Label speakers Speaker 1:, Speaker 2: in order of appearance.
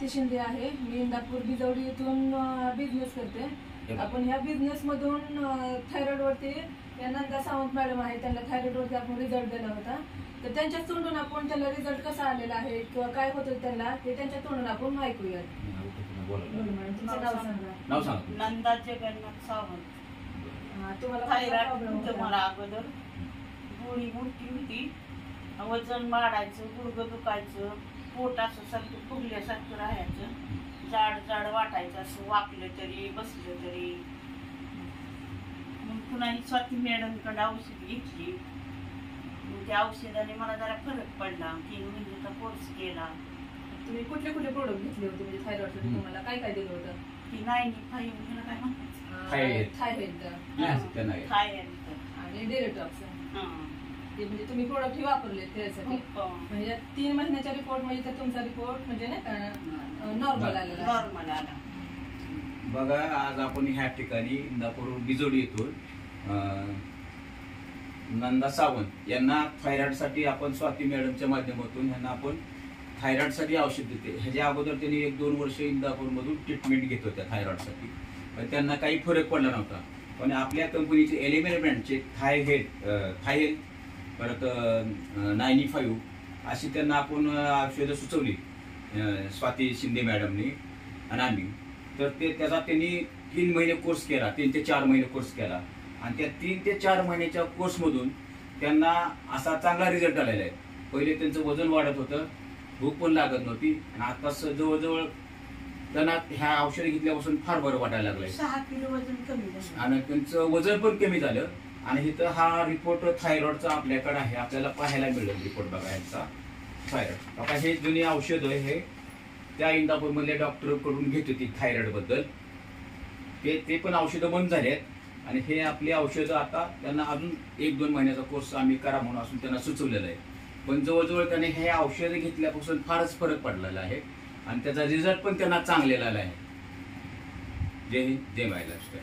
Speaker 1: स्वाती शिंदे आहे. मी इंदापूर बिजवडी येथून बिझनेस करते. आपण ह्या बिझनेस मधून थायरॉइड वरती या नंदा सावंत मॅडम आहे, त्यांना थायरॉइड वरती आपण रिझल्ट दिला होता. तर त्यांच्या तोंडून आपण त्याला रिझल्ट कसा आलेला आहे किंवा काय होतं त्यांना हे त्यांच्या तोंडून आपण ऐकूया.
Speaker 2: नाव सांगा. नंदा जगन्नाथ सावंत.
Speaker 1: तुम्हाला
Speaker 2: थायरॉइड मला अगोदर गोळी मोठी होती, वजन वाढायचं, गुडघं दुखायचं, पोट असं सारखं फुगल्यासारखं राहायचं, जाड जाड वाटायचं, असं वाकलं तरी बसलं तरी. मग पुन्हा ही स्वाती मॅडमकडे औषध घेतली. मग त्या औषधाने मला जरा फरक पडला. 3 महिन्याचा कोर्स केला.
Speaker 1: तुम्ही कुठले कुठले प्रोडक्ट घेतले होते म्हणजे थायरॉइडसाठी? तुम्हाला काय काय दिलं होतं?
Speaker 2: ती 95 काय म्हणतात, थायरॉइड
Speaker 1: आणि डिरेटॉक्स. ते म्हणजे तुम्ही प्रोडक्ट वापरले त्यासाठी. म्हणजे 3 महिन्याचा रिपोर्ट म्हणजे तुमचा रिपोर्ट म्हणजे नाही नॉर्मल आला.
Speaker 3: बघा, आज आपण ह्या ठिकाणी इंदापूर बिजोडी येथून नंदा सावंत यांना थायरॉइडसाठी आपण स्वाती मॅडमच्या माध्यमातून यांना आपण थायरॉइडसाठी औषध देते. ह्याच्या अगोदर त्यांनी 1-2 वर्ष इंदापूरमधून ट्रीटमेंट घेत होत्या थायरॉइडसाठी, पण त्यांना काही फरक पडला नव्हता. पण आपल्या कंपनीचे एलिमेंट ब्रँडचे थायहेल्थ परत 95 अशी त्यांना आपण औषधं सुचवली स्वाती शिंदे मॅडमनी आणि आम्ही. तर त्याचा त्यांनी 3 महिने कोर्स केला, 3 ते 4 महिने कोर्स केला. आणि त्या 3 ते 4 महिन्याच्या कोर्समधून त्यांना असा चांगला रिझल्ट आलेला आहे. पहिले त्यांचं वजन वाढत होतं, भूक पण लागत नव्हती, आणि आता जवळजवळ त्यांना ह्या औषध घेतल्यापासून फार बरं वाटायला लागलंय.
Speaker 2: 6 किलो वजन कमी झालं
Speaker 3: आणि त्यांचं वजन पण कमी झालं. आणि इथं हा रिपोर्ट थायरॉइडचा आपल्याकडे आहे, आपल्याला पाहायला मिळेल रिपोर्ट. बघा यांचा थायरॉइड. आता हे जुनी औषध हे त्या इंदापूरमधल्या डॉक्टर कडून घेत होती थायरॉइड बद्दल. ते पण औषधं बंद झालेत. आणि हे आपली औषधं आता त्यांना अजून 1-2 महिन्याचा कोर्स आम्ही करा म्हणून असून त्यांना सुचवलेला आहे. पण जवळजवळ त्याने हे औषधं घेतल्यापासून फारच फरक पडलेला आहे आणि त्याचा रिझल्ट पण त्यांना चांगलेला आहे. जय हिंद, जय महाराष्ट्र.